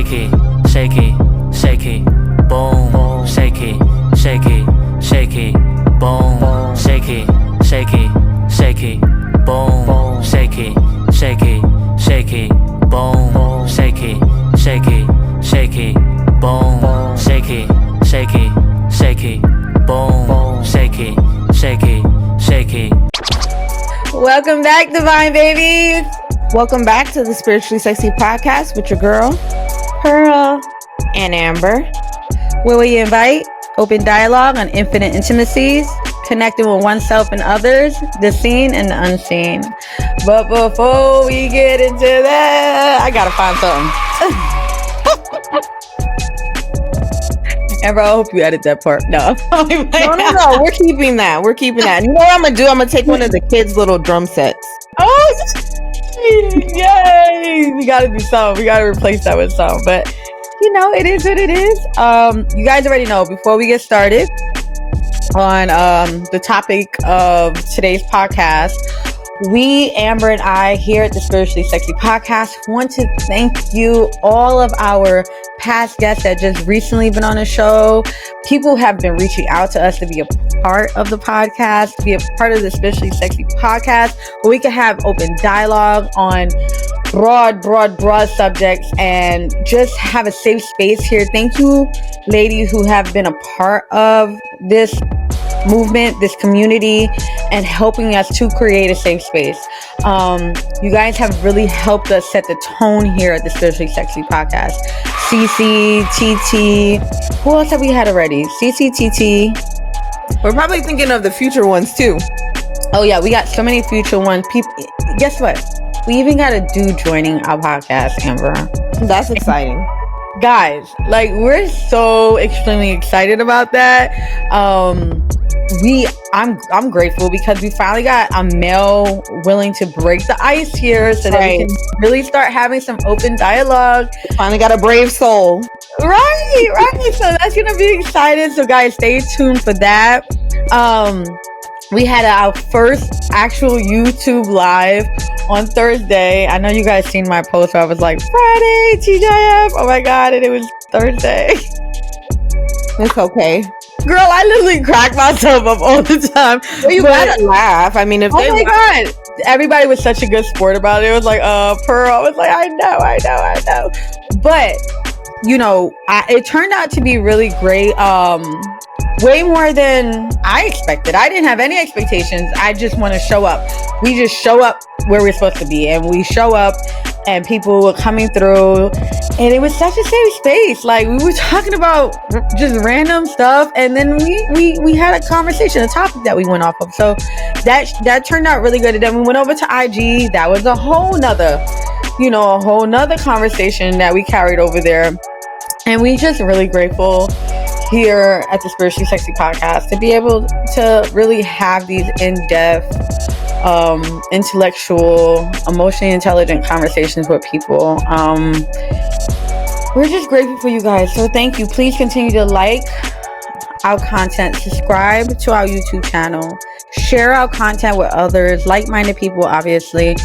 shaky, shaky, shaky, boom, shaky, shaky, shaky, boom, shaky, shaky, shaky, boom, shaky, shaky, shaky, boom, shaky, shaky, shaky, boom, shaky, shaky, shaky, boom, shaky, shaky, shaky. Welcome back, Divine Babies. Welcome back to the Spiritually Sexy Podcast with your girl, Pearl and Amber, where we invite open dialogue on infinite intimacies, connecting with oneself and others, the seen and the unseen. But before we get into that, I gotta find something. Amber, I hope you edit that part. No. No. We're keeping that. You know what I'm gonna do? I'm gonna take one of the kids' little drum sets. Oh, yay! We gotta do some. We gotta replace that with some. But you know, it is what it is. You guys already know. Before we get started on the topic of today's podcast, we, Amber and I, here at the Spiritually Sexy Podcast, want to thank you, all of our past guests that just recently been on the show. People have been reaching out to us to be a part of the podcast, to be a part of the Spiritually Sexy Podcast, where we can have open dialogue on broad subjects and just have a safe space here. Thank you, ladies who have been a part of this movement, this community, and helping us to create a safe space. You guys have really helped us set the tone here at the Spiritually Sexy Podcast. CC, TT, who else have we had already? CC, TT. We're probably thinking of the future ones too. Oh yeah, we got so many future ones. People, guess what? We even got a dude joining our podcast, Amber. That's exciting. Guys, like, we're so extremely excited about that. I'm grateful because we finally got a male willing to break the ice here so that we can really start having some open dialogue. Finally got a brave soul. Right. So that's gonna be exciting. So guys, stay tuned for that. We had our first actual YouTube live on Thursday. I know you guys seen my post where I was like, Friday, TGIF. Oh my God, and it was Thursday. It's okay. Girl, I literally crack myself up all the time. Well, you gotta laugh. I mean, if oh my God. Everybody was such a good sport about it. It was like, Pearl. I was like, I know. But, you know, it turned out to be really great. Way more than I expected. I didn't have any expectations. I just want to show up. We just show up where we're supposed to be, and we show up and people were coming through, and it was such a safe space. Like, we were talking about just random stuff, and then we had a conversation, a topic that we went off of. So that turned out really good. And then we went over to IG. That was a whole nother conversation that we carried over there. And we just really grateful here at the Spiritually Sexy Podcast to be able to really have these in-depth, intellectual, emotionally intelligent conversations with people. We're just grateful for you guys. So thank you. Please continue to like our content, subscribe to our YouTube channel, share our content with others, like-minded people, obviously.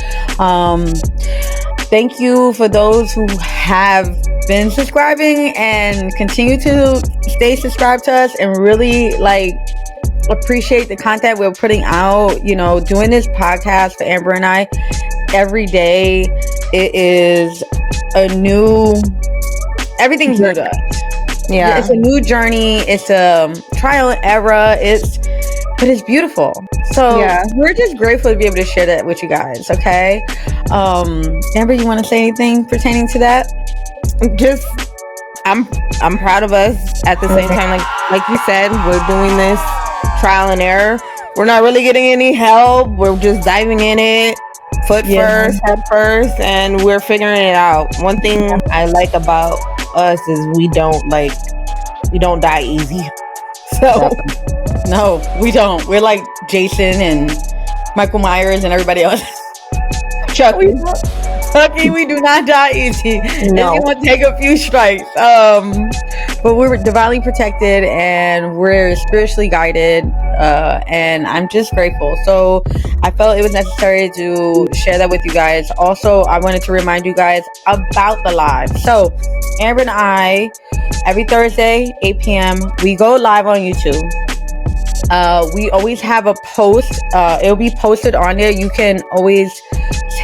Thank you for those who have been subscribing and continue to stay subscribed to us and really appreciate the content we're putting out. You know, doing this podcast for Amber and I every day, it is everything's new to us. Yeah, it's a new journey. It's a trial and error. But it's beautiful. So we're just grateful to be able to share that with you guys. Okay, Amber, you want to say anything pertaining to that? Just, I'm proud of us. At the same time, like you said, we're doing this trial and error. We're not really getting any help. We're just diving in it, foot first, head first, and we're figuring it out. One thing I like about us is we don't die easy. So no, we don't. We're like Jason and Michael Myers and everybody else. Chucky. Okay, we do not die easy. No. It's gonna take a few strikes. But we're divinely protected and we're spiritually guided. And I'm just grateful. So I felt it was necessary to share that with you guys. Also, I wanted to remind you guys about the live. So Amber and I, every Thursday, 8 p.m., we go live on YouTube. We always have a post. It'll be posted on there. You can always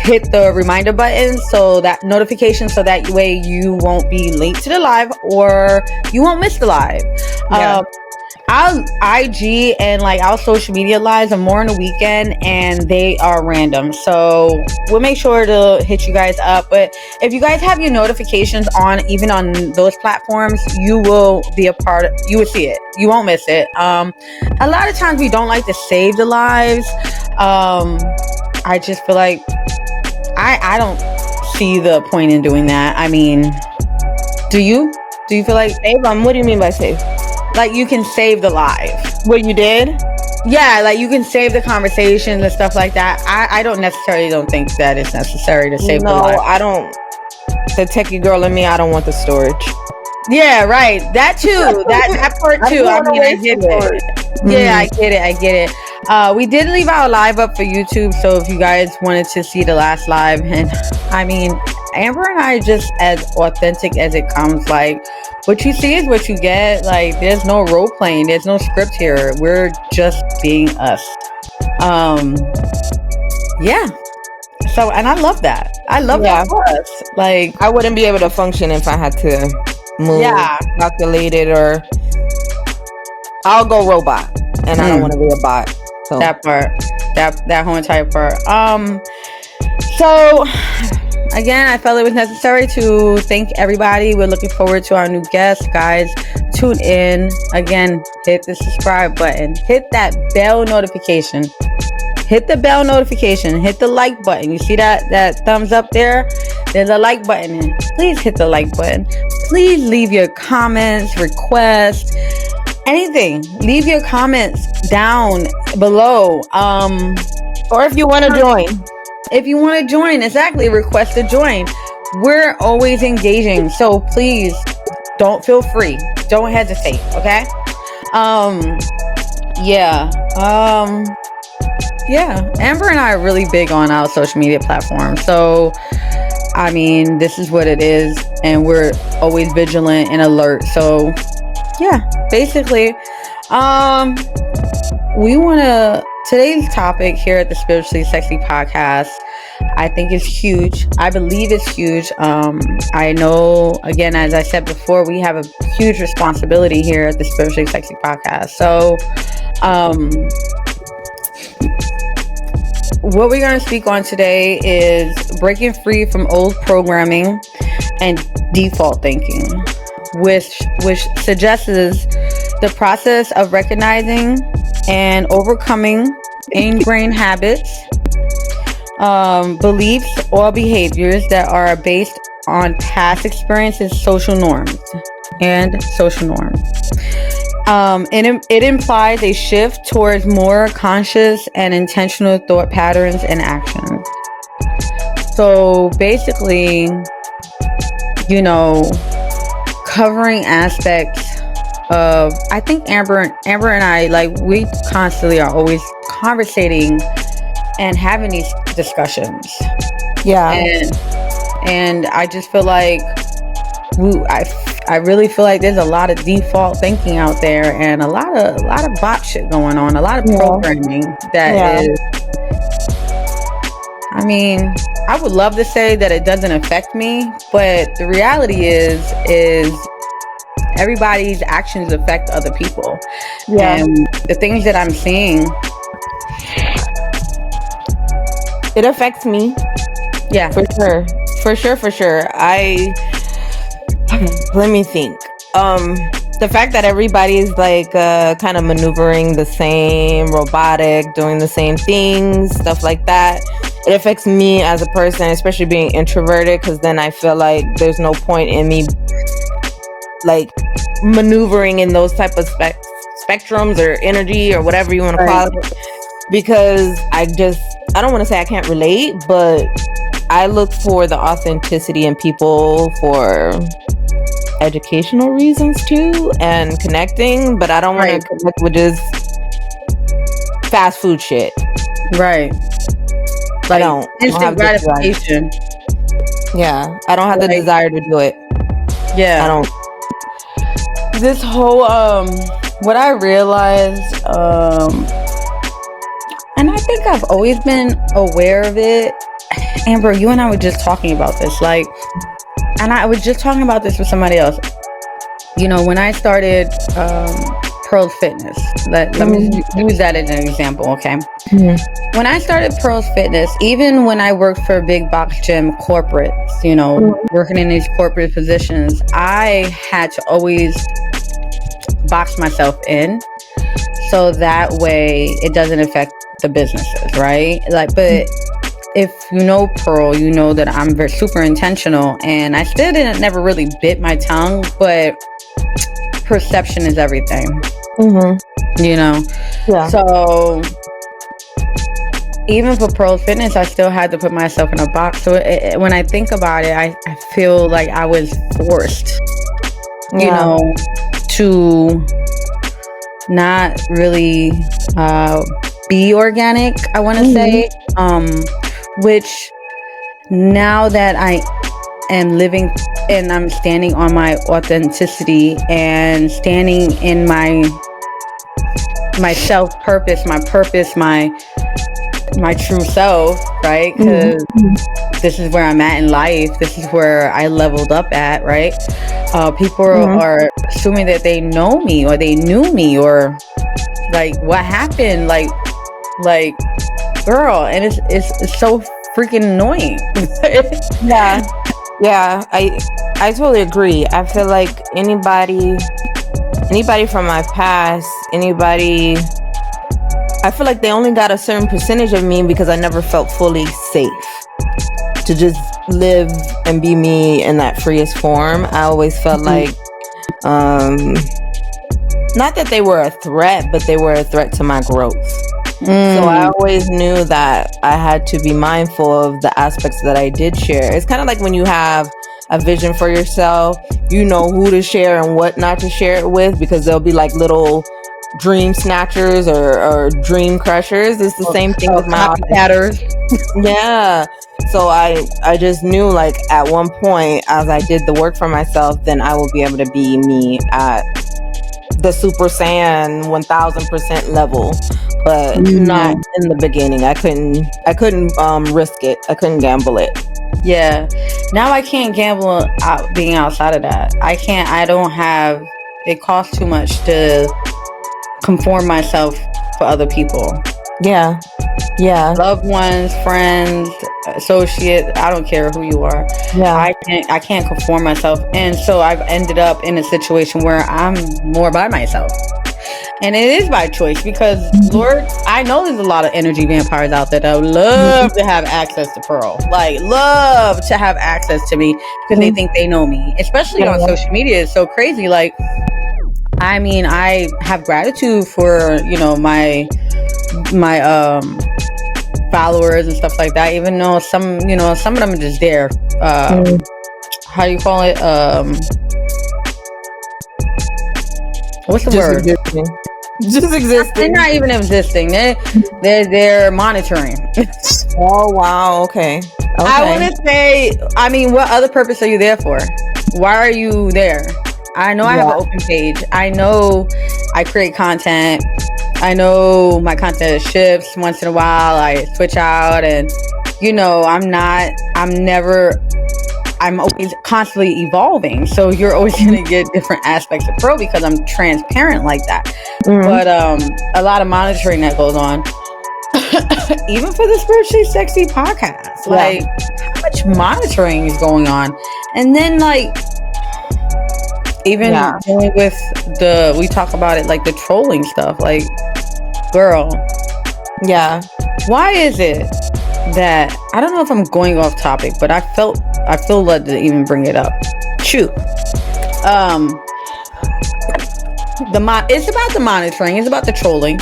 hit the reminder button so that notification, so that way you won't be late to the live or you won't miss the live. Yeah. Our IG and like our social media lives are more on the weekend and they are random. So we'll make sure to hit you guys up. But if you guys have your notifications on, even on those platforms, you will be a part of, you will see it. You won't miss it. A lot of times we don't like to save the lives. I just feel like I don't see the point in doing that. I mean, do you? Do you feel like Save them? What do you mean by save? like you can save the live? What you did? Yeah, like you can save the conversations and stuff like that. I don't think that it's necessary to save the No, live. I don't. The techie girl in me, I don't want the storage. Yeah, right. That too. That part too. I mean, I get it. Yeah, I get it. We did leave our live up for YouTube, so if you guys wanted to see the last live, and I mean, Amber and I are just as authentic as it comes. Like, what you see is what you get. Like, there's no role playing, there's no script here. We're just being us. Yeah. So, and I love that. I love that for us. Like, I wouldn't be able to function if I had to move, calculated, or I'll go robot, and I don't want to be a bot. So that part, that whole entire part. So again, I felt it was necessary to thank everybody. We're looking forward to our new guests, guys. Tune in again. Hit the subscribe button. Hit that bell notification. Hit the bell notification. Hit the like button. You see that thumbs up there? There's a like button. Please hit the like button. Please leave your comments, requests, anything. Leave your comments down below. or if you want to join. If you want to join, exactly, request to join. We're always engaging, so please don't feel free. Don't hesitate, okay? Yeah, Amber and I are really big on our social media platforms. So, I mean, this is what it is, and we're always vigilant and alert. So, yeah, basically, we want to, today's topic here at the Spiritually Sexy Podcast, I think is huge. I believe it's huge. I know, again, as I said before, we have a huge responsibility here at the Spiritually Sexy Podcast. So, what we're going to speak on today is breaking free from old programming and default thinking, which suggests the process of recognizing and overcoming ingrained habits, beliefs, or behaviors that are based on past experiences, social norms. It implies a shift towards more conscious and intentional thought patterns and actions. So basically, covering aspects of, I think Amber and I, like, we constantly are always conversating and having these discussions. Yeah. And I just feel like I really feel like there's a lot of default thinking out there and a lot of bot shit going on, a lot of programming that is, I mean, I would love to say that it doesn't affect me, but the reality is everybody's actions affect other people. Yeah. And the things that I'm seeing, it affects me. Yeah, for sure. Let me think. The fact that everybody's like kind of maneuvering the same, robotic, doing the same things, stuff like that, it affects me as a person, especially being introverted, because then I feel like there's no point in me like maneuvering in those type of spectrums or energy or whatever you want to call it, because I don't want to say I can't relate, but I look for the authenticity in people for educational reasons too, and connecting, but I don't want to connect with just fast food shit. Right. I don't instant have gratification. Yeah, I don't have the desire to do it. Yeah, I don't. This whole what I realized, and I think I've always been aware of it. Amber, you and I were just talking about this, like, and I was just talking about this with somebody else. You know, when I started Pearl Fitness, let me use that as an example, okay? Mm-hmm. When I started Pearl's Fitness, even when I worked for big box gym corporates, you know, working in these corporate positions, I had to always box myself in so that way it doesn't affect the businesses, right? Like, but if you know Pearl, you know that I'm very super intentional, and I still never really bit my tongue, but perception is everything. Mm-hmm. You know? Yeah. So even for Pearl Fitness, I still had to put myself in a box. So when I think about it, I feel like I was forced, you know, to not really be organic, I want to say. Which now that I am living and I'm standing on my authenticity and standing in my self-purpose, my purpose, my true self, right? Because this is where I'm at in life. This is where I leveled up at, right? People are assuming that they know me or they knew me, or like, what happened? Like, girl, and it's so freaking annoying. Yeah, I totally agree. I feel like anybody from my past, I feel like they only got a certain percentage of me because I never felt fully safe to just live and be me in that freest form. I always felt like not that they were a threat, but they were a threat to my growth. So I always knew that I had to be mindful of the aspects that I did share. It's kind of like when you have a vision for yourself, you know who to share and what not to share it with, because there'll be like little dream snatchers or dream crushers. It's the same thing with my copycatters. Yeah. So I just knew, like, at one point, as I did the work for myself, then I will be able to be me at the Super Saiyan 1000% level, but not in the beginning. I couldn't risk it. I couldn't gamble it. Yeah. Now I can't gamble being outside of that. It costs too much to conform myself for other people. Yeah. Loved ones, friends, associates, I don't care who you are. Yeah. I can't conform myself. And so I've ended up in a situation where I'm more by myself. And it is by choice, because Lord, I know there's a lot of energy vampires out there that would love to have access to Pearl. Like, love to have access to me because they think they know me. Especially on social media. It's so crazy. Like, I mean, I have gratitude for, you know, my followers and stuff like that, even though some of them are just there. How do you call it? What's the word? Just existing. They're not even existing. They're monitoring. Oh wow. Okay. I want to say, I mean, what other purpose are you there for? Why are you there? I know I have an open page. I know I create content. I know my content shifts once in a while. I switch out, and you know, I'm always constantly evolving. So you're always going to get different aspects of Pearl because I'm transparent like that. But a lot of monitoring that goes on. Even for the Spiritually Sexy podcast. Like, how much monitoring is going on? And then, like, even dealing with we talk about it, like the trolling stuff. Like, girl. Yeah. Why is it that, I don't know if I'm going off topic, but I feel led to even bring it up. Shoot. It's about the monitoring. It's about the trolling.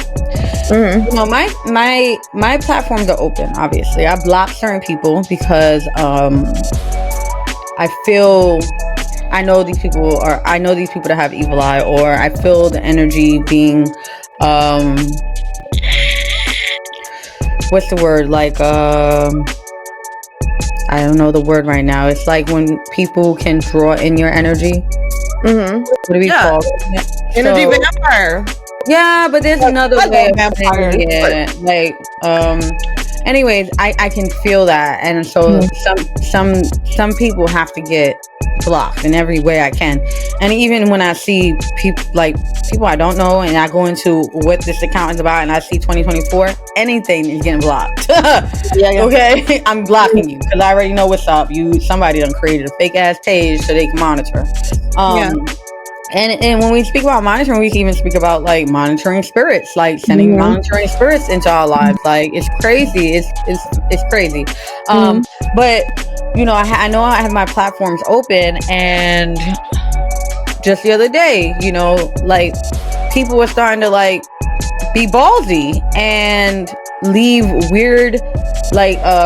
Mm-hmm. You know, my platforms are open. Obviously, I block certain people because I feel I know these people that have evil eye, or I feel the energy being what's the word, like I don't know the word right now. It's like when people can draw in your energy. Mm-hmm. What do we call it? Energy vampire. Yeah, but there's another way of vampire. saying it. Like, anyways, I can feel that, and so some people have to get blocked in every way I can. And even when I see people I don't know, and I go into what this account is about, and I see 2024, anything is getting blocked. Yeah. Okay, I'm blocking you because I already know what's up. Somebody done created a fake ass page so they can monitor. And when we speak about monitoring, we can even speak about like monitoring spirits, like sending monitoring spirits into our lives. Like, it's crazy. It's crazy. But you know, I know I have my platforms open, and just the other day, you know, like people were starting to like be ballsy and leave weird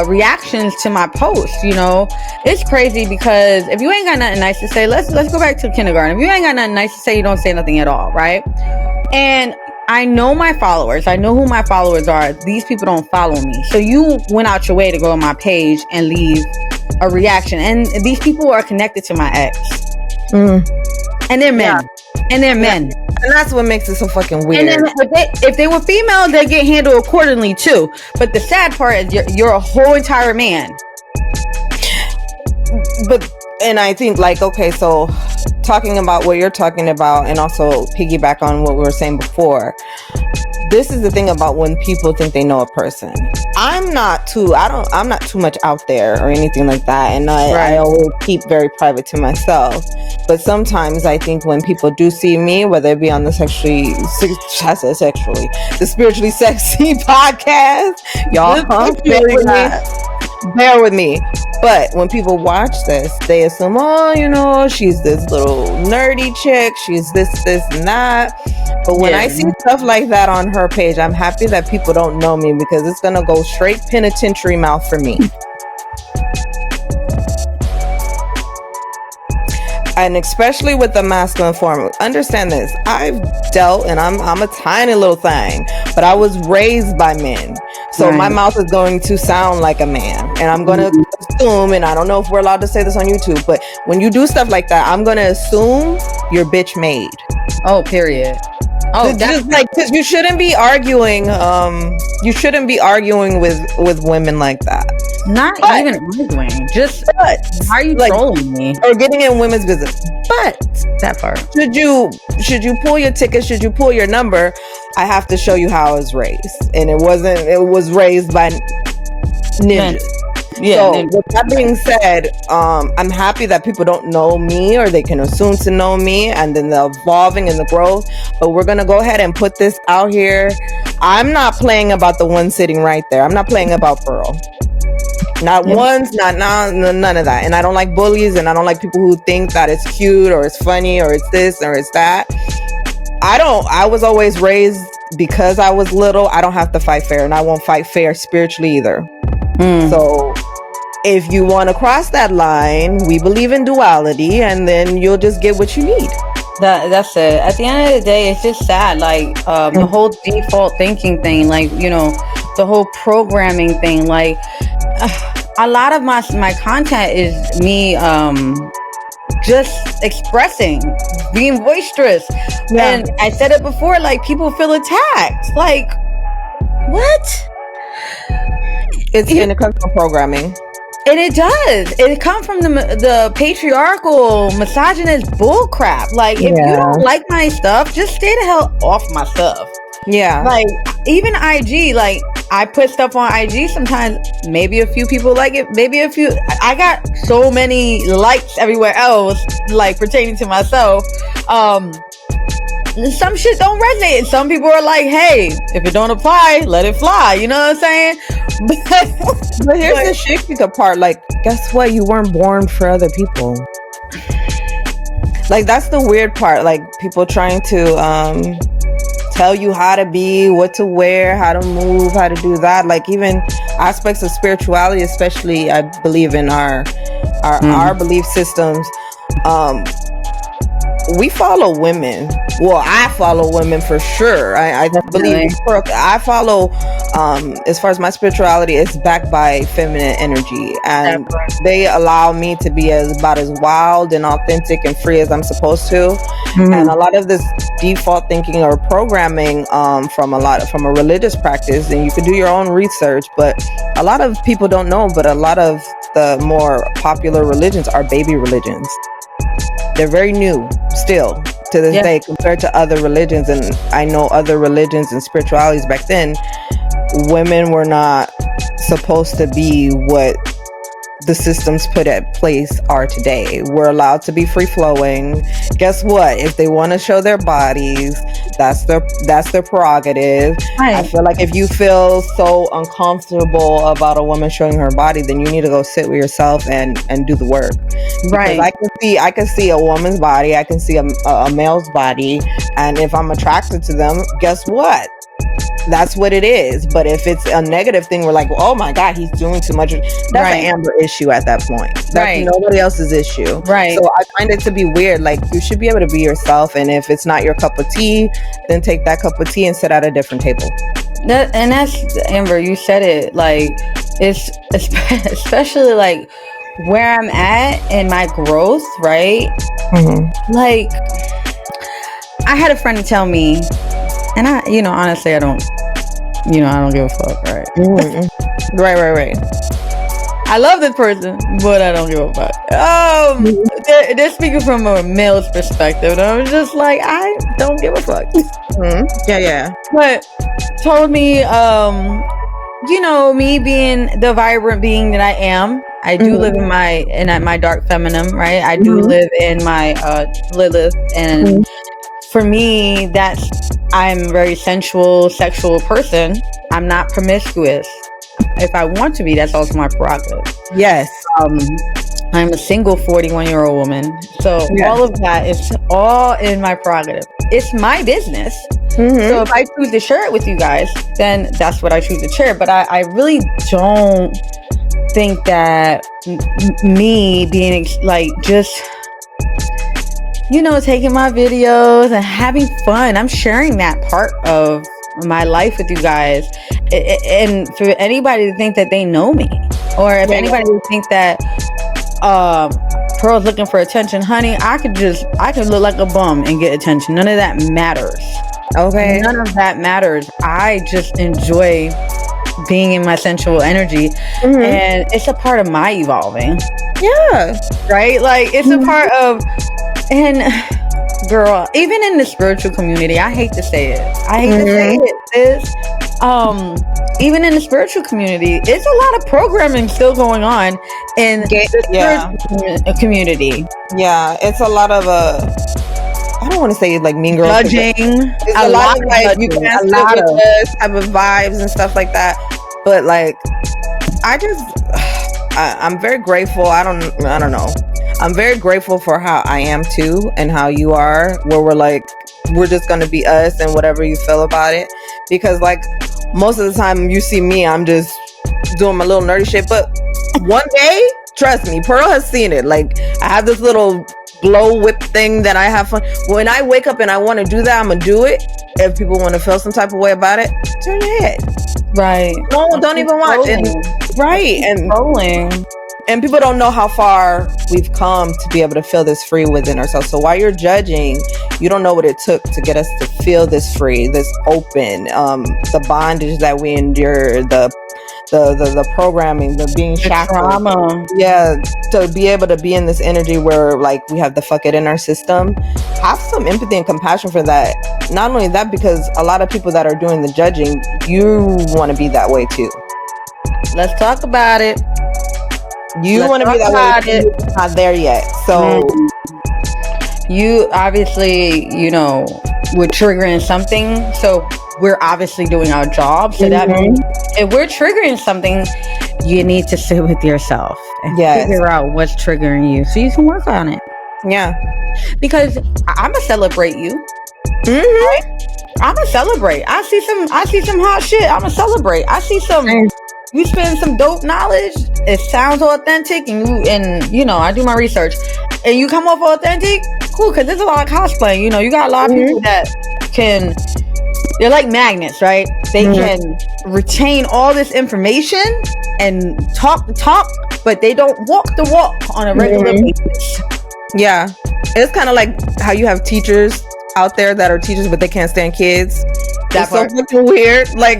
reactions to my posts. You know, it's crazy because if you ain't got nothing nice to say, let's go back to kindergarten. If you ain't got nothing nice to say, you don't say nothing at all, right? And I know my followers. I know who my followers are. These people don't follow me, so you went out your way to go on my page and leave a reaction. And these people are connected to my ex, and they're men, and they're men. And that's what makes it so fucking weird. And then if they were female, they get handled accordingly too. But the sad part is you're a whole entire man. And I think, like, okay, so talking about what you're talking about, and also piggyback on what we were saying before, this is the thing about when people think they know a person. I'm not too much out there or anything like that, and I always keep very private to myself. But sometimes I think when people do see me, whether it be on the spiritually sexy podcast, y'all bear with me. But when people watch this, they assume, oh, you know, she's this little nerdy chick, she's this and that. But when I see stuff like that on her page, I'm happy that people don't know me, because it's gonna go straight penitentiary mouth for me. And especially with the masculine form, understand this. I've dealt, and I'm a tiny little thing, but I was raised by men. So my mouth is going to sound like a man. And I'm going to assume, and I don't know if we're allowed to say this on YouTube, but when you do stuff like that, I'm going to assume you're bitch made. Oh, period. Oh, just like, because you shouldn't be arguing. You shouldn't be arguing with women like that. Not even arguing. Just why are you trolling me or getting in women's business? But that part. Should you pull your ticket? Should you pull your number? I have to show you how I was raised, and it was raised by ninjas. Yeah. So with that being said, I'm happy that people don't know me, or they can assume to know me, and then the evolving and the growth. But we're gonna go ahead and put this out here. I'm not playing about the one sitting right there. I'm not playing about Pearl. Not once, none of that. And I don't like bullies, and I don't like people who think that it's cute or it's funny or it's this or it's that. I was always raised, because I was little, I don't have to fight fair, and I won't fight fair spiritually either. So if you want to cross that line, we believe in duality, and then you'll just get what you need. That's it. At the end of the day, it's just sad. Like the whole default thinking thing, like, you know, the whole programming thing. Like a lot of my content is me just expressing, being boisterous. And I said it before, like, people feel attacked. Like, what? And it comes from programming. And it does. It comes from the patriarchal, misogynist bullcrap. Like, if you don't like my stuff, just stay the hell off my stuff. Yeah. Like, even IG, like, I put stuff on IG sometimes. Maybe a few people like it. Maybe a few. I got so many likes everywhere else, like, pertaining to myself. Some shit don't resonate. And some people are like, hey, if it don't apply, let it fly. You know what I'm saying? But here's the shit part. Like, guess what? You weren't born for other people. Like, that's the weird part. Like, people trying to tell you how to be, what to wear, how to move, how to do that. Like even aspects of spirituality, especially I believe in our belief systems. We follow women. Well, I follow women for sure. I believe I follow, as far as my spirituality, it's backed by feminine energy, and they allow me to be about as wild and authentic and free as I'm supposed to. And a lot of this default thinking or programming from a religious practice, and you can do your own research, but a lot of people don't know, but a lot of the more popular religions are baby religions. They're very new still to this day compared to other religions. And I know other religions and spiritualities back then, women were not supposed to be what the systems put at place are today. We're allowed to be free flowing. Guess what? If they want to show their bodies, that's their prerogative. Right. I feel like if you feel so uncomfortable about a woman showing her body, then you need to go sit with yourself and do the work. Right. Because I can see a woman's body, I can see a male's body, and if I'm attracted to them, guess what? That's what it is. But if it's a negative thing, we're like, oh my God, he's doing too much. That's an Amber issue at that point. That's nobody else's issue. Right. So I find it to be weird. Like, you should be able to be yourself. And if it's not your cup of tea, then take that cup of tea and sit at a different table. That's Amber, you said it. Like, it's especially like where I'm at in my growth, right? Mm-hmm. Like, I had a friend tell me, and I, honestly, I don't give a fuck, right? Mm-hmm. Right. I love this person, but I don't give a fuck. They're speaking from a male's perspective, and I'm just like, I don't give a fuck. Mm-hmm. Yeah. But told me, me being the vibrant being that I am, I do live in my dark feminine, right? I do live in my Lilith, and for me, I'm a very sensual, sexual person. I'm not promiscuous. If I want to be, that's also my prerogative. Yes. I'm a single 41-year-old woman. So all of that is all in my prerogative. It's my business. Mm-hmm. So if I choose to share it with you guys, then that's what I choose to share. But I really don't think that me being like just taking my videos and having fun, I'm sharing that part of my life with you guys. And for anybody to think that they know me, or if anybody would think that Pearl's looking for attention, honey, I could look like a bum and get attention. None of that matters. Okay. None of that matters. I just enjoy being in my sensual energy, and it's a part of my evolving. Yeah. Right? Like, it's a part of, and girl, even in the spiritual community, I hate to say it. Even in the spiritual community, it's a lot of programming still going on in the spiritual community. Yeah, it's a lot of I don't want to say like mean girls judging. It's a lot of like you can't live with this type of vibes and stuff like that. But like, I'm very grateful. I don't know. I'm very grateful for how I am too, and how you are, where we're just going to be us and whatever you feel about it. Because like most of the time you see me, I'm just doing my little nerdy shit. But one day, trust me, Pearl has seen it. Like, I have this little glow whip thing that I have fun. When I wake up and I want to do that, I'm going to do it. If people want to feel some type of way about it, turn your head. Right. No, don't even watch it. Right. And rolling. And people don't know how far we've come to be able to feel this free within ourselves. So while you're judging, you don't know what it took to get us to feel this free, this open, the bondage that we endure, the programming, the being shackled. Trauma. Yeah, to be able to be in this energy where like we have the fuck it in our system. Have some empathy and compassion for that. Not only that, because a lot of people that are doing the judging, you want to be that way too. Let's talk about it. You want to be that way, you're not there yet. So you obviously, we're triggering something. So we're obviously doing our job. So that means if we're triggering something, you need to sit with yourself and figure out what's triggering you so you can work on it. Yeah. Because I'm going to celebrate you. Right? I'ma celebrate. I see some hot shit. I'ma celebrate. I see some. You spend some dope knowledge. It sounds authentic, and you know I do my research, and you come off authentic. Cool, because there's a lot of cosplaying. You know, you got a lot of people that can. They're like magnets, right? They can retain all this information and talk the talk, but they don't walk the walk on a regular basis. Yeah, it's kind of like how you have teachers out there that are teachers, but they can't stand kids. That's so fucking weird. Like,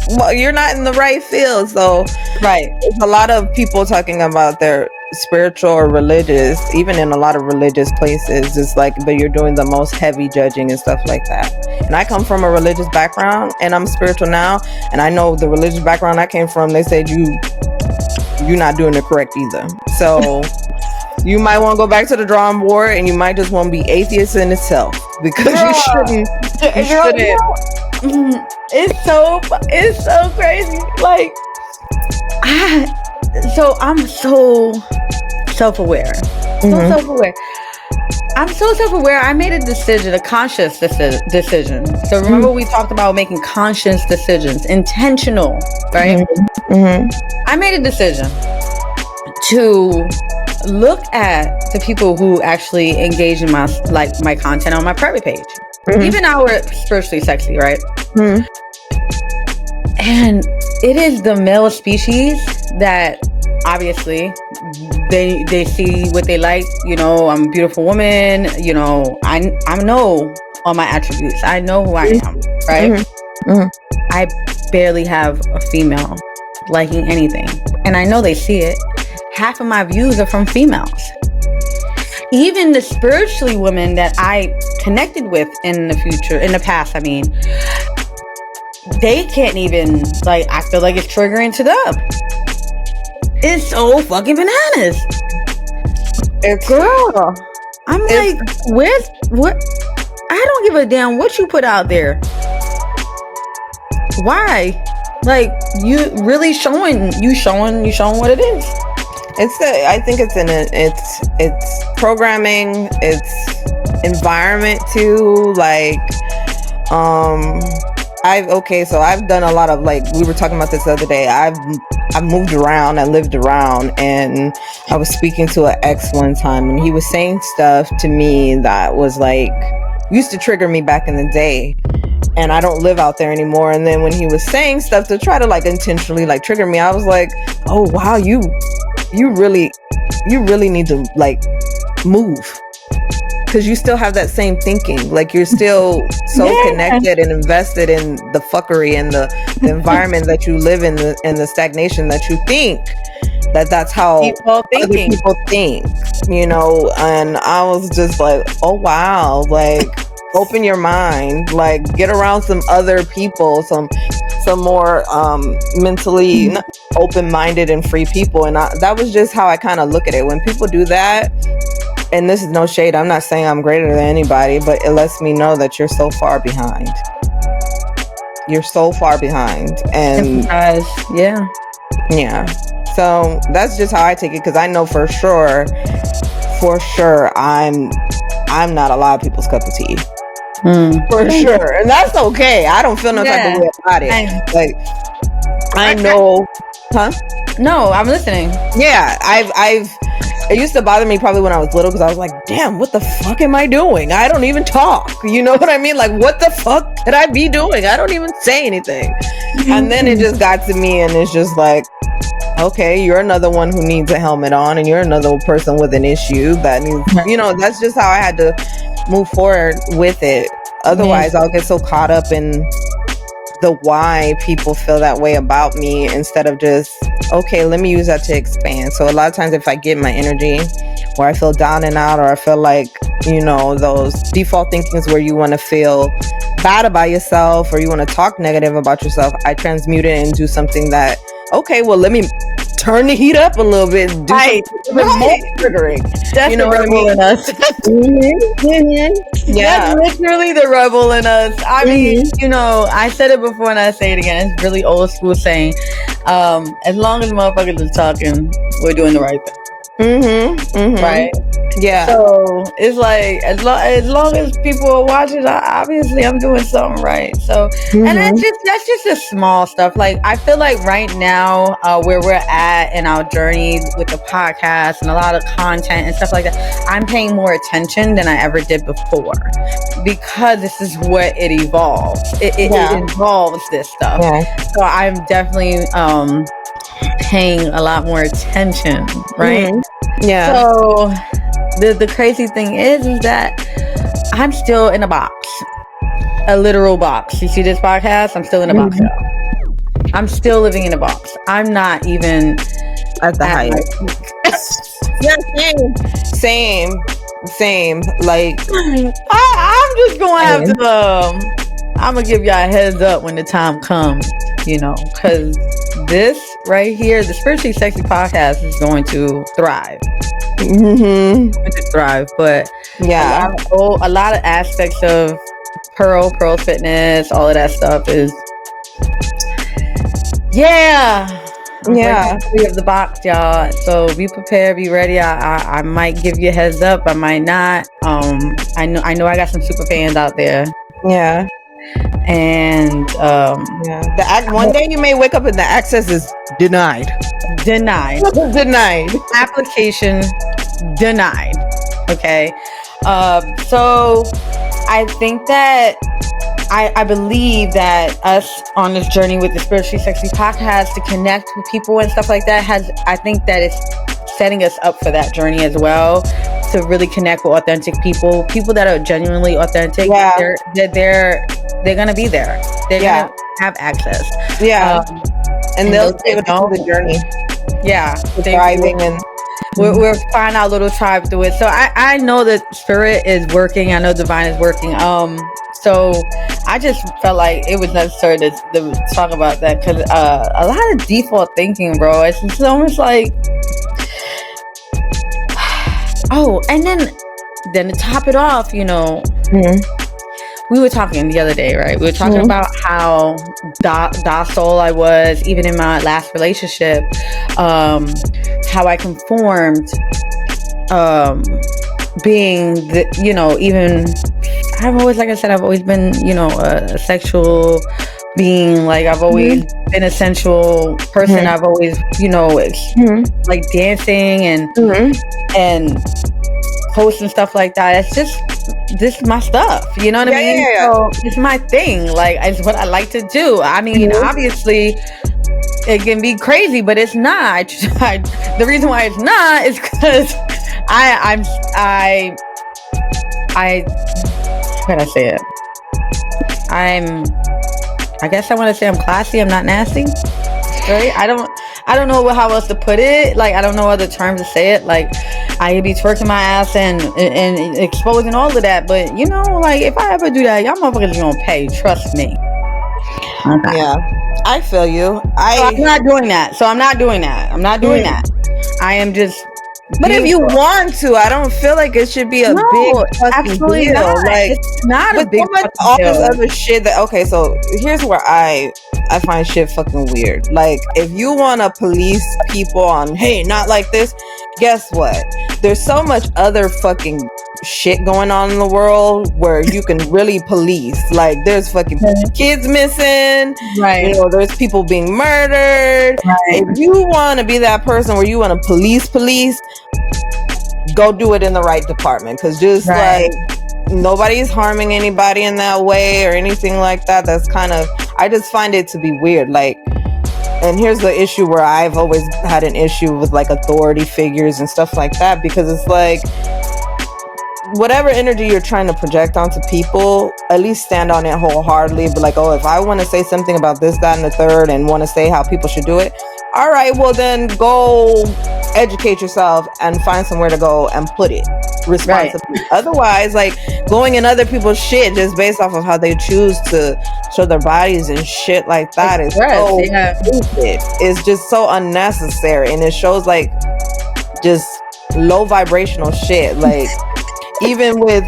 well, you're not in the right field. So, right. There's a lot of people talking about their spiritual or religious, even in a lot of religious places. It's like, but you're doing the most heavy judging and stuff like that. And I come from a religious background, and I'm spiritual now. And I know the religious background I came from. They said you're not doing it correct either. So. You might want to go back to the drawing board, and you might just want to be atheist in itself, because you shouldn't. It's so crazy. Like, I'm so self-aware. I'm so self-aware. I made a decision, a conscious decision. So remember we talked about making conscious decisions, intentional, right? I made a decision to look at the people who actually engage in my content on my private page. Even now we're spiritually sexy, right? And it is the male species that obviously they see what they like. You know, I'm a beautiful woman. You know, I know all my attributes. I know who I am, right? I barely have a female liking anything, and I know they see it. Half of my views are from females. Even the spiritually women that I connected with in the past, I mean, they can't even, like, I feel like it's triggering to them. It's so fucking bananas. Girl, I'm like, what? I don't give a damn what you put out there. Why? Like, you really showing what it is. I think it's programming, it's environment too. Like, so I've done a lot of, like, we were talking about this the other day. I've moved around, I lived around, and I was speaking to an ex one time, and he was saying stuff to me that was like, used to trigger me back in the day. And I don't live out there anymore. And then when he was saying stuff to try to, like, intentionally, like, trigger me, I was like, oh wow, you really need to, like, move, because you still have that same thinking. Like, you're still so connected and invested in the fuckery and the environment that you live in, and the stagnation that you think that's how other people think, you know. And I was just like, oh wow, like, open your mind, like, get around some other people, some more mentally open-minded and free people. And that was just how I kind of look at it. When people do that, and this is no shade, I'm not saying I'm greater than anybody, but it lets me know that you're so far behind. And yeah, so that's just how I take it, because I know for sure I'm not a lot of people's cup of tea. For sure. And that's okay. I don't feel no type of way about it. Like, I know. No, I'm listening. Yeah, it used to bother me probably when I was little, because I was like, damn, what the fuck am I doing? I don't even talk. You know what I mean? Like, what the fuck could I be doing? I don't even say anything. And then it just got to me, and it's just like, okay, you're another one who needs a helmet on, and you're another person with an issue that needs, you know. That's just how I had to move forward with it. Otherwise, I'll get so caught up in the why people feel that way about me, instead of just, okay, let me use that to expand. So a lot of times, if I get my energy where I feel down and out, or I feel like, you know, those default thinkings where you want to feel bad about yourself, or you want to talk negative about yourself, I transmute it and do something that, okay, well, let me turn the heat up a little bit, do something more triggering. That's, you know, the rebel in us. Yeah, that's literally the rebel in us. I mean, you know, I said it before and I say it again. It's really old school saying, as long as motherfuckers are talking, we're doing the right thing. right? Yeah. So it's like as long as people are watching, obviously I'm doing something right. So and that's just the small stuff. Like I feel like right now, where we're at in our journey with the podcast and a lot of content and stuff like that, I'm paying more attention than I ever did before because this is what it evolves. It involves this stuff. Yeah. So I'm definitely paying a lot more attention, right? Yeah. So the crazy thing is that I'm still in a box, a literal box. You see this podcast? I'm still in a box. I'm still living in a box. I'm not even at the height. Yeah, same. Like I'm just gonna have to. I'm gonna give y'all a heads up when the time comes, because this right here, the Spiritually Sexy podcast, is going to thrive. Going to thrive, but yeah, a lot of aspects of Pearl Fitness, all of that stuff is free of the box, y'all. So be prepared, be ready. I might give you a heads up, I might not. I know I got some super fans out there. Yeah. And one day you may wake up and the access is denied. Application denied. Okay. So I think that I believe that us on this journey with the Spiritually Sexy podcast to connect with people and stuff like that I think that it's setting us up for that journey as well, to really connect with authentic people that are genuinely authentic. They're gonna be there. They're gonna have access. And they'll stay with the journey. Thriving and we're finding our little tribe through it. So I know that spirit is working. I know divine is working. So I just felt like it was necessary to talk about that, because a lot of default thinking, bro. It's almost like, and then to top it off, we were talking the other day, right? We were talking about how docile I was, even in my last relationship, how I conformed, being even I've always, like I said, I've always been, a sexual being. Like I've always been a sensual person. I've always, like dancing and posts and stuff like that. It's just, this is my stuff. You know what I mean? So it's my thing. Like it's what I like to do. I mean, obviously it can be crazy, but it's not. The reason why it's not is because how can I say it? I guess I want to say I'm classy. I'm not nasty. Right? I don't know how else to put it. Like, I don't know other terms to say it. Like, I could be twerking my ass and exposing all of that. But, like, if I ever do that, y'all motherfuckers gonna pay. Trust me. Okay. Yeah. I feel you. So I'm not doing that. I am just... But if you want to, I don't feel like it should be a big fucking deal. Not. Like, it's not a big fucking all deal. this other shit so here's where I find shit fucking weird. Like, if you want to police people on, hey, not like this, guess what? There's so much other fucking shit going on in the world where you can really police. Like, there's fucking kids missing, right? There's people being murdered. Right. If you want to be that person where you want to police, go do it in the right department, because like, nobody's harming anybody in that way or anything like that. That's kind of, I just find it to be weird. Like, and here's the issue where I've always had an issue with like authority figures and stuff like that, because it's like, whatever energy you're trying to project onto people, at least stand on it wholeheartedly. But like, if I want to say something about this, that, and the third, and want to say how people should do it, all right, well then go educate yourself and find somewhere to go and put it responsibly. Right. Otherwise, like, going in other people's shit just based off of how they choose to show their bodies and shit like that is so stupid. It's just so unnecessary, and it shows like just low vibrational shit. Like, even with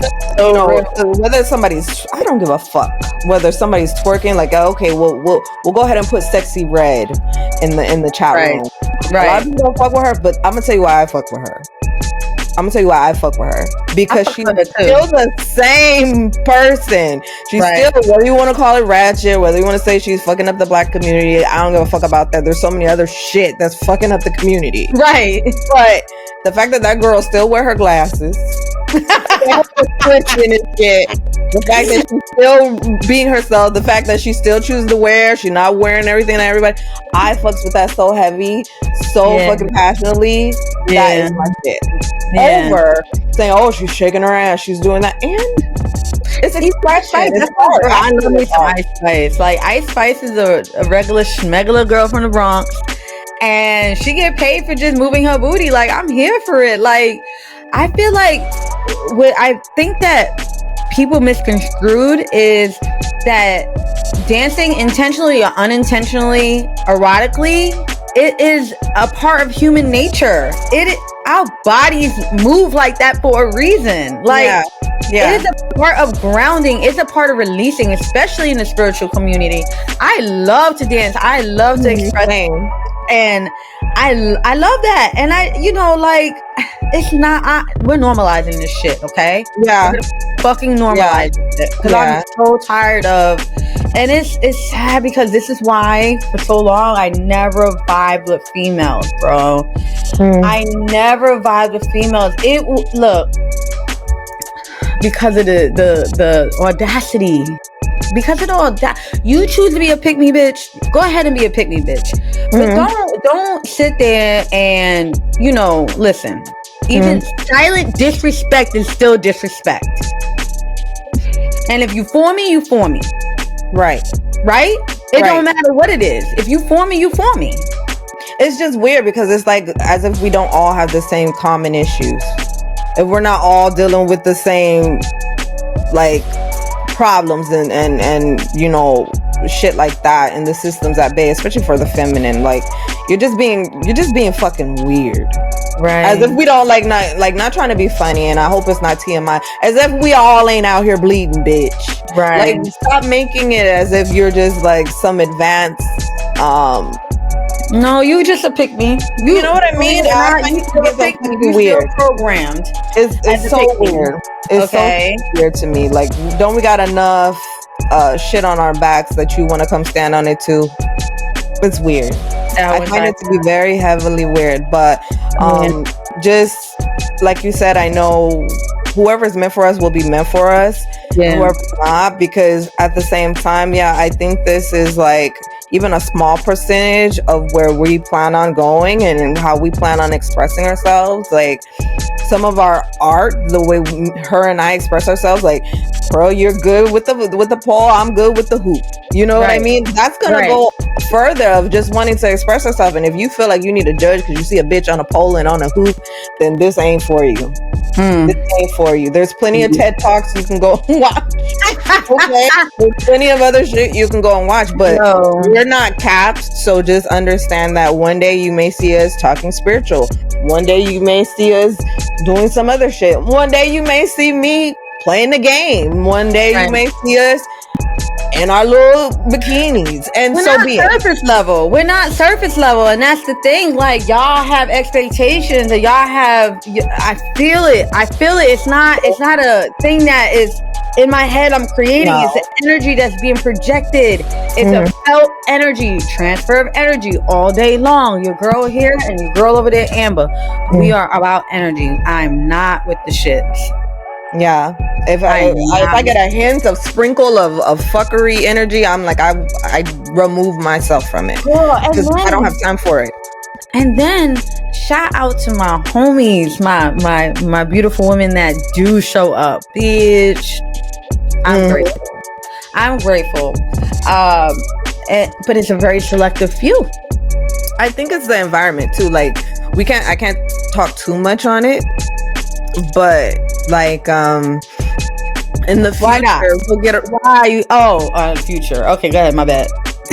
whether somebody's, I don't give a fuck whether somebody's twerking. Like, okay, we'll go ahead and put sexy red in the chat room. A lot of people don't fuck with her, but I'm gonna tell you why I fuck with her. Because she's still the same person. She's still, whether you want to call it ratchet, whether you want to say she's fucking up the black community, I don't give a fuck about that. There's so many other shit that's fucking up the community. Right. But the fact that girl still wear her glasses, the fact that she's still being herself, the fact that she still chooses to wear, she's not wearing everything that everybody, I fucks with that so heavy, so fucking passionately. That is my shit. Over saying, oh, she's shaking her ass, she's doing that, and it's expression. I love me some Ice Spice. Like, Ice Spice is a regular schmegula girl from the Bronx, and she get paid for just moving her booty. Like, I'm here for it. Like, I feel like what I think that people misconstrued is that dancing intentionally or unintentionally, erotically, it is a part of human nature. Our bodies move like that for a reason. Like, it is a part of grounding. It's a part of releasing, especially in the spiritual community. I love to dance. I love to express. And I love that. And it's not, we're normalizing this shit, okay? Yeah. We're fucking normalizing it. Because I'm so tired of, and it's sad because this is why for so long I never vibed with females, bro. I never vibed with females. Look, because of the audacity. Because of all that, you choose to be a pick-me bitch, go ahead and be a pick-me bitch. But don't sit there and, listen. Even silent disrespect is still disrespect. And if you for me, you for me. Right? It don't matter what it is. If you for me, you for me. It's just weird because it's like as if we don't all have the same common issues. If we're not all dealing with the same, like, problems and shit like that in the systems at bay, especially for the feminine. Like, you're just being fucking weird, right? As if we don't not trying to be funny, and I hope it's not TMI, as if we all ain't out here bleeding, bitch. Right? Like, stop making it as if you're just like some advanced no, you just a pick me. You know what I mean? You still pick me. You weird. Still programmed. It's so weird. It's so weird to me. Like, don't we got enough shit on our backs that you want to come stand on it too? It's weird. I find it to be very heavily weird. But just like you said, I know whoever's meant for us will be meant for us. Whoever's not, because at the same time, I think this is like even a small percentage of where we plan on going and how we plan on expressing ourselves. Like, some of our art, the way her and I express ourselves, like, bro, you're good with the pole, I'm good with the hoop. You know what I mean? That's gonna go further of just wanting to express yourself. And if you feel like you need to judge because you see a bitch on a pole and on a hoop, then this ain't for you. This ain't for you. There's plenty of TED Talks you can go watch. Okay, there's plenty of other shit you can go and watch, but we're not capped. So just understand that one day you may see us talking spiritual. One day you may see us doing some other shit. One day you may see me playing the game. One day you may see us in our little bikinis, and we're not surface level. We're not surface level, and that's the thing. Like, y'all have expectations, and y'all have. I feel it. It's not a thing that is in my head. I'm creating. No. It's the energy that's being projected. It's a felt energy, transfer of energy all day long. Your girl here and your girl over there, Amber. We are about energy. I'm not with the shits. Yeah, if I get a hint of sprinkle of fuckery energy, I'm like, I remove myself from it because I don't have time for it. And then shout out to my homies, my beautiful women that do show up, bitch. I'm grateful. But it's a very selective few. I think it's the environment too. Like, I can't talk too much on it, but like in the future, why not? We'll get it. Future. Okay, go ahead. My bad.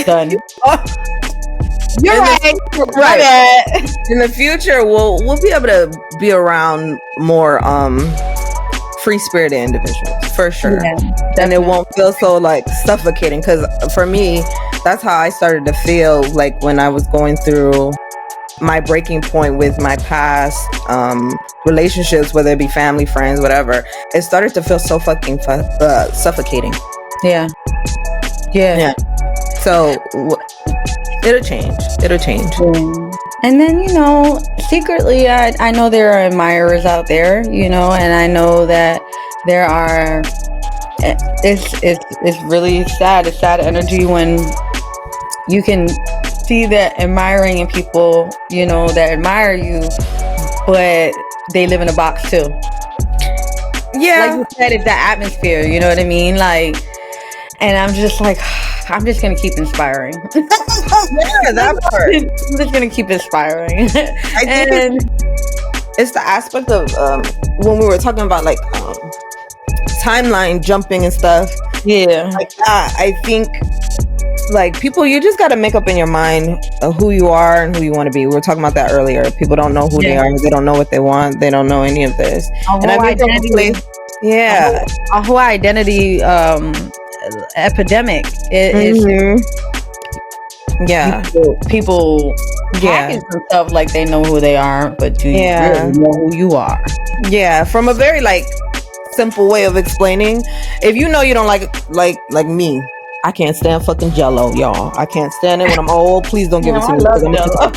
Done. You're right. My bad. In the future, we'll be able to be around more free-spirited individuals, for sure. Yeah, and it won't feel so like suffocating, because for me, that's how I started to feel like when I was going through my breaking point with my past relationships, whether it be family, friends, whatever. It started to feel so fucking suffocating. Yeah. So it'll change. Yeah. And then, you know, secretly, I know there are admirers out there, you know, and I know that there are. It's really sad. It's sad energy when you can see that admiring in people, you know, that admire you, but they live in a box too. Yeah. Like you said, it's that atmosphere, you know what I mean? Like, and I'm just like, I'm just going to keep inspiring. Yeah, that part. I'm just going to keep inspiring. I think it's the aspect of when we were talking about like timeline jumping and stuff. Yeah. Like that, I think like people, you just got to make up in your mind who you are and who you want to be. We were talking about that earlier. People don't know who they are. They don't know what they want. They don't know any of this. And I mean, a whole identity epidemic is people package themselves like they know who they are, but do you really know who you are? Yeah, from a very like simple way of explaining, if you know you don't like me, I can't stand fucking Jello, y'all. I can't stand it when I'm old. Please don't give it to me. I love Jello.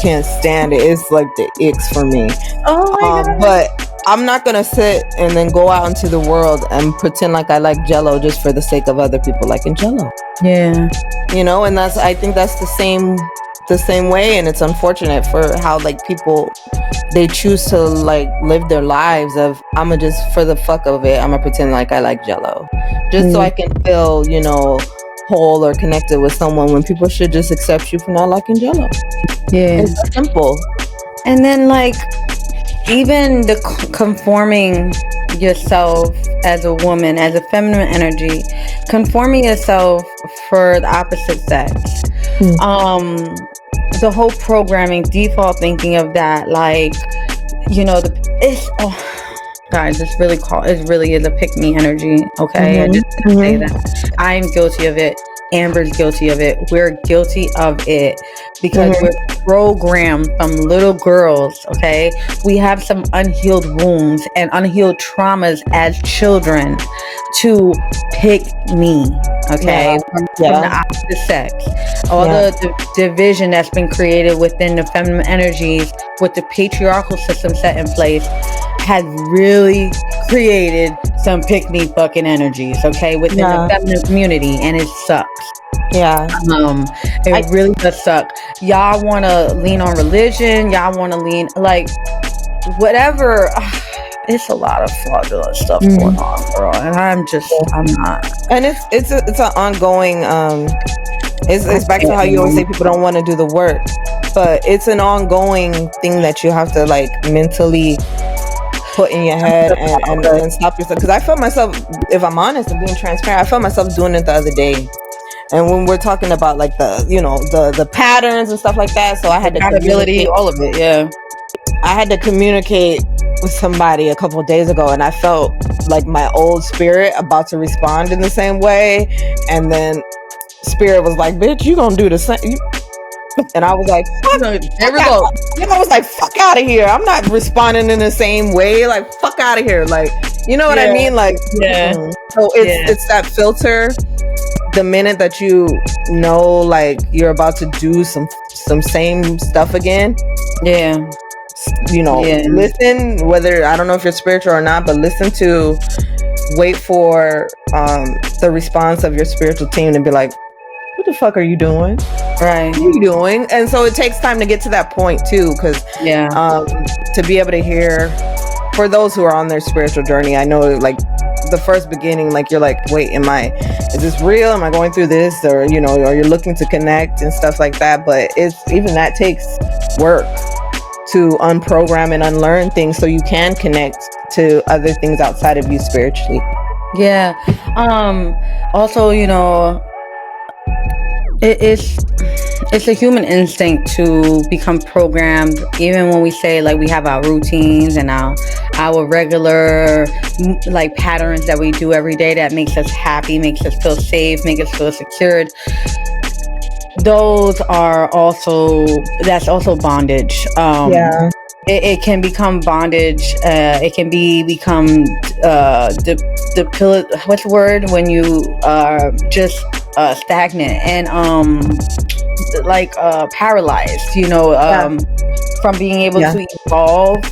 Can't stand it. It's like the icks for me. Oh my God. But I'm not gonna sit and then go out into the world and pretend like I like Jello just for the sake of other people liking Jello. Yeah. You know, and I think that's the same way, and it's unfortunate for how like people, they choose to like live their lives of, I'ma just for the fuck of it, I'ma pretend like I like Jello just so I can feel, you know, whole or connected with someone, when people should just accept you for not liking Jello. Yeah. It's simple. And then like even the conforming yourself as a woman, as a feminine energy, conforming yourself for the opposite sex. The whole programming, default thinking of that, like, you know, guys, it really is a pick me energy. Okay. I just say that I'm guilty of it. Amber's guilty of it. We're guilty of it because we're programmed from little girls. Okay. We have some unhealed wounds and unhealed traumas as children to pick me. Okay. From the opposite sex. All the division that's been created within the feminine energies with the patriarchal system set in place has really created some pick me fucking energies, okay, within the feminine community, and it sucks. It really does suck. Y'all want to lean on religion, y'all want to lean like whatever. It's a lot of fraudulent stuff going on, girl, and I'm not. And it's an ongoing. It's back to how you always say people don't want to do the work, but it's an ongoing thing that you have to like mentally put in your head and stop yourself. Because I felt myself, if I'm honest and being transparent, I felt myself doing it the other day. And when we're talking about like the patterns and stuff like that, so I had compatibility, all of it. Yeah, I had to communicate with somebody a couple of days ago, and I felt like my old spirit about to respond in the same way, and then spirit was like, "Bitch, you gonna do the same." And I was like, there we go. I was like, fuck out of here. I'm not responding in the same way. Like, fuck out of here. Like, you know what I mean? Like, so it's that filter. The minute that you know, like, you're about to do some same stuff again. Yeah. You know, listen, whether, I don't know if you're spiritual or not, but wait for the response of your spiritual team to be like, what the fuck are you doing? Right. What are you doing? And so it takes time to get to that point too, because to be able to hear, for those who are on their spiritual journey, I know like the first beginning, like you're like, wait, is this real? Am I going through this? Or, you know, or you're looking to connect and stuff like that. But even that takes work to unprogram and unlearn things so you can connect to other things outside of you spiritually. Yeah. Also, you know, it's a human instinct to become programmed, even when we say like we have our routines and our regular like patterns that we do every day that makes us happy, makes us feel safe, make us feel secured. Those are also, that's also bondage. Yeah. It can become bondage. It can become what's the word when you are just stagnant and like paralyzed, from being able Yeah. to evolve,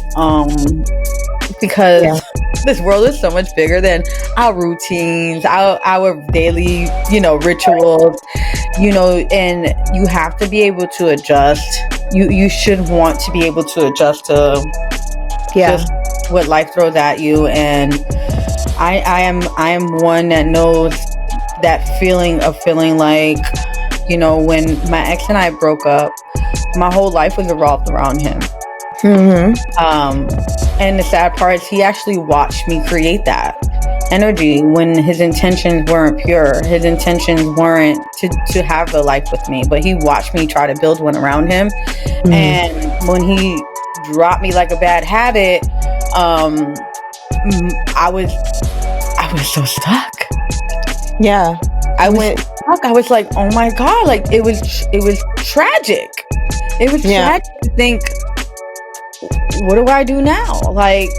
because Yeah. this world is so much bigger than our routines, our daily, rituals, and you have to be able to adjust. You should want to be able to adjust to Yeah. just what life throws at you. And I am one that knows that feeling of feeling like, when my ex and I broke up, my whole life was revolved around him. And the sad part is he actually watched me create that energy when his intentions weren't pure. His intentions weren't to have a life with me, but he watched me try to build one around him. And when he dropped me like a bad habit, I was so stuck. Yeah. I was like, oh my God, like it was tragic. It was tragic to think, what do I do now? Like,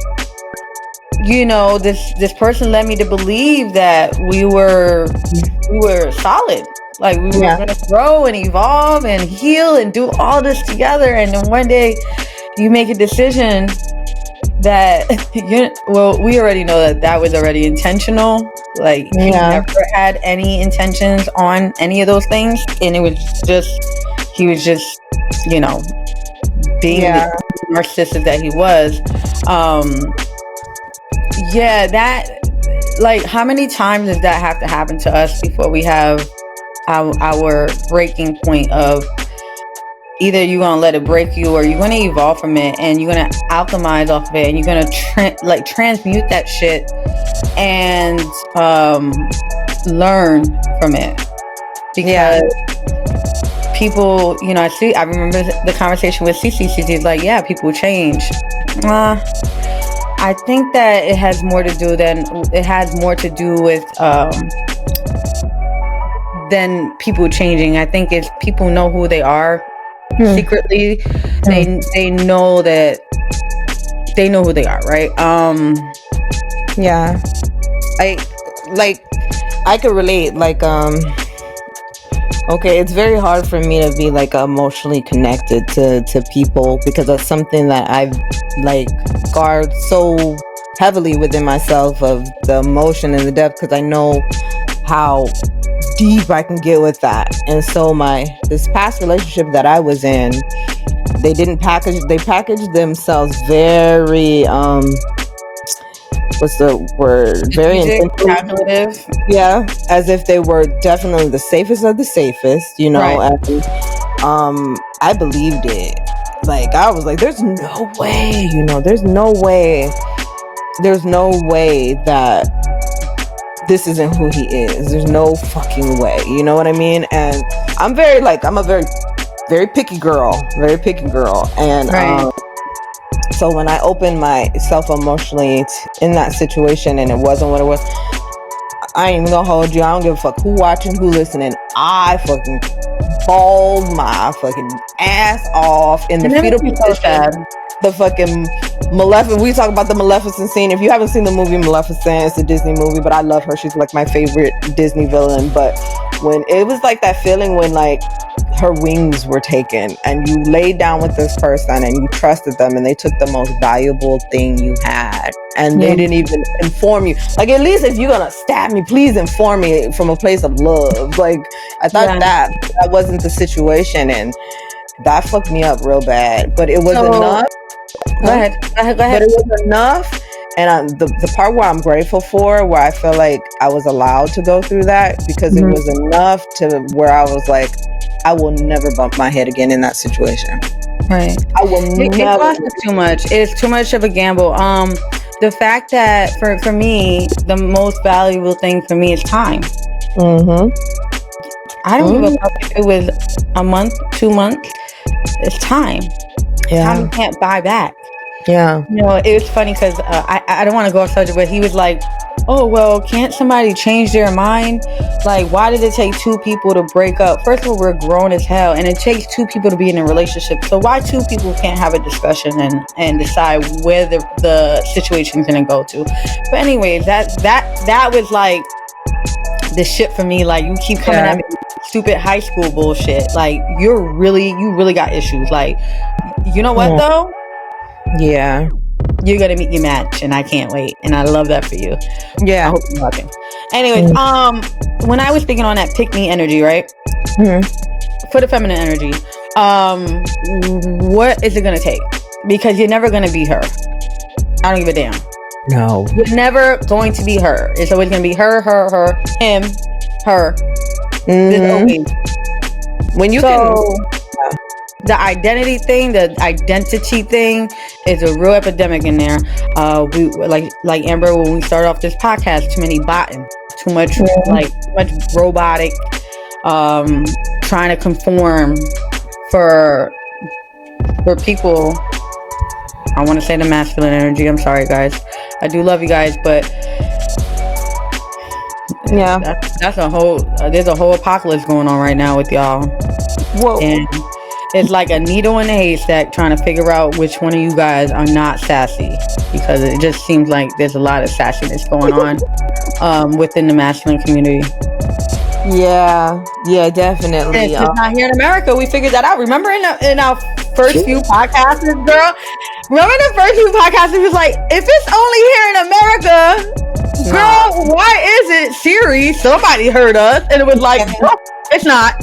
this person led me to believe that we were solid. Like we were going to grow and evolve and heal and do all this together. And then one day you make a decision that, we already know that was already intentional. Like he never had any intentions on any of those things. And he was just, being the narcissist that he was. That, like, how many times does that have to happen to us before we have our breaking point of either you're gonna let it break you or you're gonna evolve from it and you're gonna alchemize off of it and you're gonna transmute that shit and learn from it. Because people, I remember the conversation with Cece. Cece's like, yeah, people change. I think that it has more to do with than people changing. I think it's people know who they are secretly. They know that they know who they are, right? I could relate. Like, okay, it's very hard for me to be like emotionally connected to people because that's something that I've like guard so heavily within myself, of the emotion and the depth, because I know how deep I can get with that. And so this past relationship that I was in, they packaged themselves very what's the word? Very calculative. Yeah, as if they were definitely the safest of the safest, Right. And I believed it. Like, I was like, there's no way, there's no way that this isn't who he is. There's no fucking way. You know what I mean? And I'm a very, very picky girl. And right. So when I opened myself emotionally in that situation and it wasn't what it was, I ain't even gonna hold you. I don't give a fuck who watching, who listening. I fucking bawled my fucking ass off in the fetal position. The fucking Maleficent. We talk about the Maleficent scene. If you haven't seen the movie Maleficent, it's a Disney movie, but I love her. She's like my favorite Disney villain. But when it was like that feeling when like her wings were taken and you laid down with this person and you trusted them and they took the most valuable thing you had and they didn't even inform you. Like, at least if you're gonna stab me, please inform me from a place of love. Like, I thought that wasn't the situation, and that fucked me up real bad. But it was enough. Go ahead. But it was enough. And the part where I'm grateful for, where I feel like I was allowed to go through that, because it was enough to where I was like, I will never bump my head again in that situation. Right. I will never. It costs too much. It's too much of a gamble. The fact that for me, the most valuable thing for me is time. I don't give a fuck if it was a month, 2 months. It's time. Time you can't buy back. Yeah. You know, it was funny because I don't want to go off subject, but he was like, oh, well, can't somebody change their mind? Like, why did it take 2 people to break up? First of all, we're grown as hell, and it takes 2 people to be in a relationship. So why 2 people can't have a discussion and decide where the situation's going to go to? But anyways, that was like the shit for me. Like, you keep coming at me with stupid high school bullshit. Like, you really got issues. Like, you know what though? Yeah. You're gonna meet your match, and I can't wait. And I love that for you. Yeah. I hope you're watching. Anyways, when I was speaking on that pick me energy, right? For the feminine energy, what is it gonna take? Because you're never gonna be her. I don't give a damn. No. You're never going to be her. It's always gonna be her, him, her. Always. When you the identity thing, the identity thing is a real epidemic in there. We like Amber, when we started off this podcast, too many botting, too much robotic, trying to conform for people. I want to say the masculine energy. I'm sorry, guys. I do love you guys, but yeah, that's a whole. There's a whole apocalypse going on right now with y'all. Whoa. And it's like a needle in a haystack trying to figure out which one of you guys are not sassy, because it just seems like there's a lot of sassiness going on within the masculine community. Yeah, definitely. And it's not here in America. We figured that out. Remember in our first few podcasts, girl? Remember the first few podcasts? It was like, if it's only here in America, girl, why is it Siri? Somebody heard us, and it was like, no, it's not.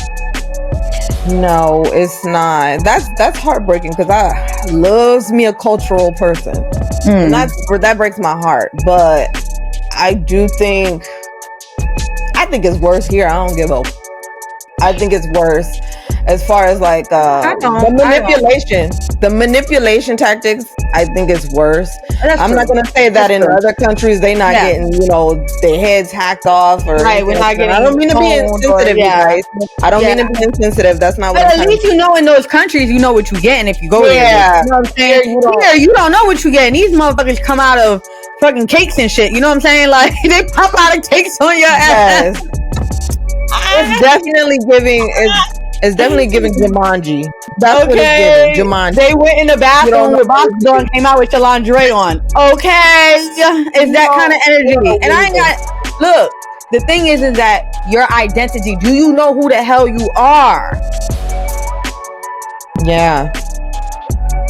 No, it's not. That's heartbreaking, because I loves me a cultural person, and that breaks my heart. But I think it's worse here. I don't give a. I think it's worse as far as like the manipulation tactics. I think it's worse. I'm not gonna say that in other countries they not getting, their heads hacked off or right. We're not getting. I don't mean to be insensitive, you guys. I don't mean to be insensitive. That's not what. But at least in those countries, you know what you're getting if you go there. Yeah, you know what I'm saying. Here, you don't know what you're getting. These motherfuckers come out of fucking cakes and shit. You know what I'm saying? Like, they pop out of cakes on your ass. It's definitely giving. It's definitely giving Jumanji. That's what it's giving. Jumanji. They went in the bathroom with boxes on, came out with your lingerie on. Okay, it's that kind of energy. And I ain't got. Look, the thing is that your identity. Do you know who the hell you are? Yeah.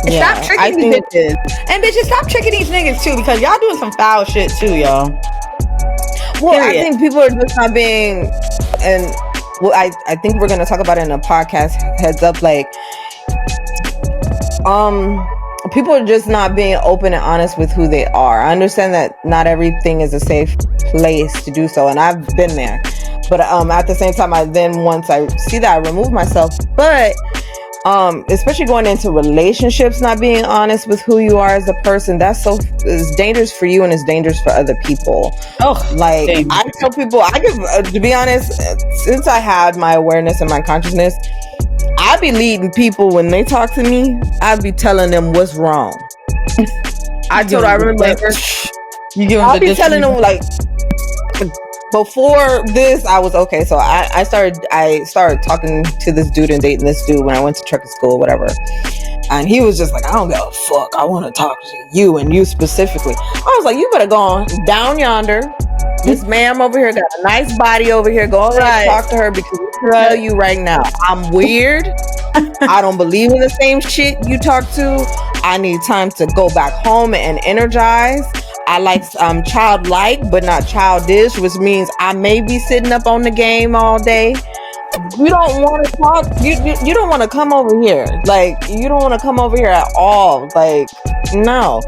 Stop tricking these bitches. And bitches, stop tricking these niggas too, because y'all doing some foul shit too, y'all. Well, I think people are just not being, and well, I think we're gonna talk about it in a podcast. Heads up, like, people are just not being open and honest with who they are. I understand that not everything is a safe place to do so, and I've been there. But at the same time, once I see that, I remove myself. But especially going into relationships, not being honest with who you are as a person, it's dangerous for you and it's dangerous for other people. I tell people, to be honest, since I had my awareness and my consciousness, I be leading people when they talk to me. I be telling them what's wrong. I remember I'll be telling them, like, before this, I was okay. So I started talking to this dude and dating this dude when I went to trucking school, whatever. And he was just like, I don't give a fuck. I want to talk to you and you specifically. I was like, you better go on down yonder. This ma'am over here got a nice body over here. Go ahead and talk to her, because I tell you right now, I'm weird. I don't believe in the same shit you talk to. I need time to go back home and energize. I like childlike, but not childish, which means I may be sitting up on the game all day. You don't want to talk. You don't want to come over here. Like, you don't want to come over here at all. Like, no.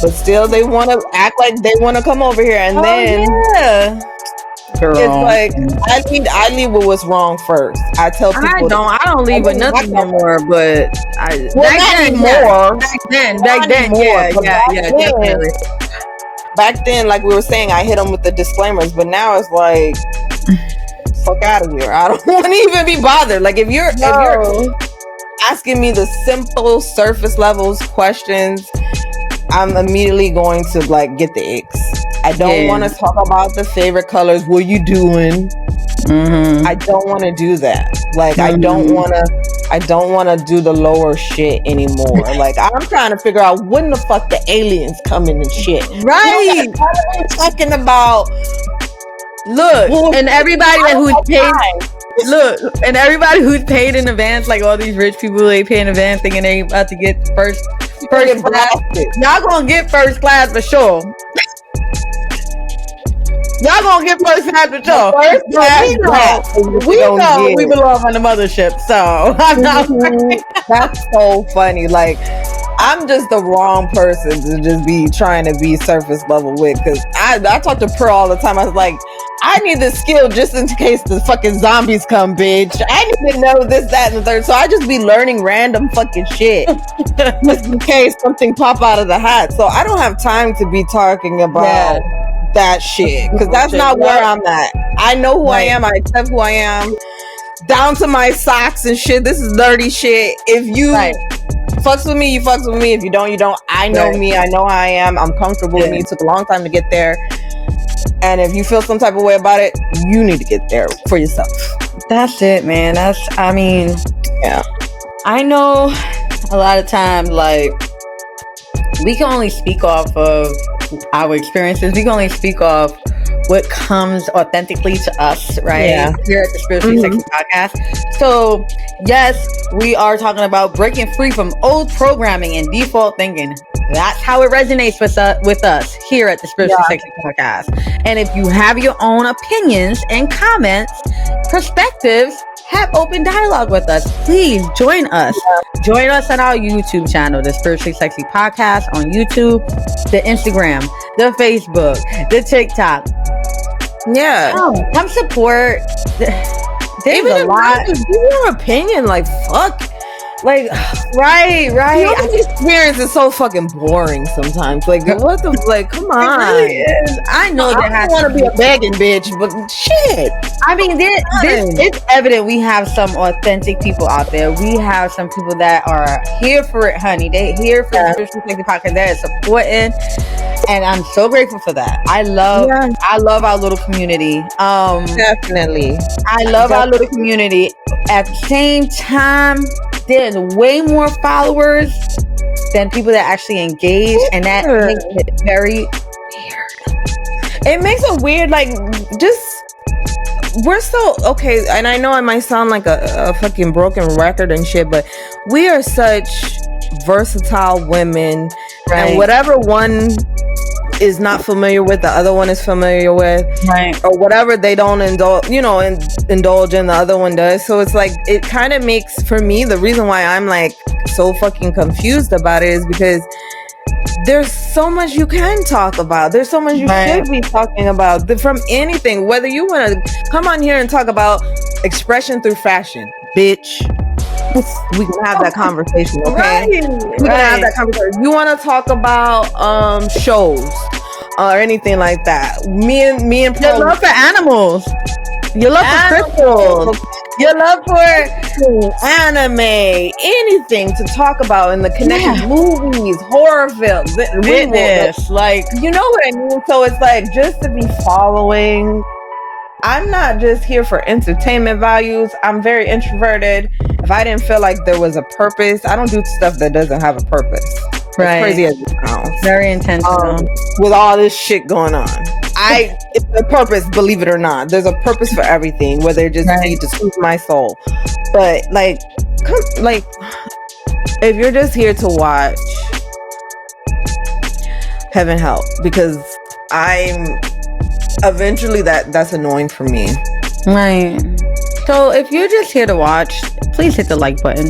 But still, they want to act like they want to come over here, and Girl. It's like I leave with what's wrong first. I tell people I don't leave with nothing no more. But back then, definitely. Back then, like we were saying, I hit them with the disclaimers, but now it's like fuck out of here. I don't want to even be bothered. Like if you're asking me the simple surface levels questions, I'm immediately going to like get the icks. I don't want to talk about the favorite colors. What you doing? I don't want to do that. Like I don't want to do the lower shit anymore. Like I'm trying to figure out when the fuck the aliens coming and shit. Right. You know, I'm talking about. Look, and everybody that who's paid. Look, and everybody who's paid in advance, like all these rich people, they pay in advance thinking they about to get first class. Y'all gonna get first class for sure. Y'all gonna get first class for sure. First class, we know we belong on the mothership, so I'm not. That's so funny. Like, I'm just the wrong person to just be trying to be surface level with. Because I talk to Pearl all the time. I was like, I need this skill just in case the fucking zombies come, bitch. I need to know this, that, and the third. So I just be learning random fucking shit just in case something pop out of the hat. So I don't have time to be talking about that shit because that's not where I'm at. I know who I am. I accept who I am, down to my socks and shit. This is dirty shit. If you fucks with me, you fucks with me. If you don't, you don't. I know me. I know how I am. I'm comfortable with me. It took a long time to get there. And if you feel some type of way about it, you need to get there for yourself. That's it, man. I mean, I know a lot of times, like, we can only speak off of our experiences. We can only speak off what comes authentically to us, right? Here at the Spiritually Sexy Podcast. So, yes, we are talking about breaking free from old programming and default thinking. That's how it resonates with us here at the Spiritually Sexy Podcast. And if you have your own opinions and comments, perspectives, have open dialogue with us. Please join us. Join us on our YouTube channel, the Spiritually Sexy Podcast on YouTube, the Instagram, the Facebook, the TikTok. Come support. There's a lot. Give your opinion. Like, fuck. Like, right. Human experience is so fucking boring sometimes. Like, what the, like, come on. It really is. I know that I don't want to be a begging bitch, but shit. I mean, it's evident we have some authentic people out there. We have some people that are here for it, honey. They here for the Spiritually Sexy Podcast. That is supporting, and I'm so grateful for that. I love our little community. Definitely. I love our little community. At the same time, there's way more followers than people that actually engage, and that makes it very weird. It makes it weird, like, we're so, okay, and I know it might sound like a fucking broken record and shit, but we are such versatile women, and whatever one is not familiar with, the other one is familiar with, or whatever they don't indulge in, the other one does. So it's like, it kind of makes, for me, the reason why I'm like so fucking confused about it is because there's so much you can talk about. There's so much you should be talking about from anything, whether you want to come on here and talk about expression through fashion, bitch. We can have that conversation, okay? We can have that conversation. You want to talk about shows or anything like that? Me and Paul, your love for animals, your love for crystals, your love for anime, anything to talk about in the connected movies, horror films, fitness, like, you know what I mean? So it's like, just to be following. I'm not just here for entertainment values. I'm very introverted. If I didn't feel like there was a purpose, I don't do stuff that doesn't have a purpose. As crazy as it sounds. Very intentional. With all this shit going on. It's a purpose, believe it or not. There's a purpose for everything, whether it just be to soothe my soul. But like, if you're just here to watch, heaven help, because eventually that's annoying for me. Right. So if you're just here to watch, please hit the like button.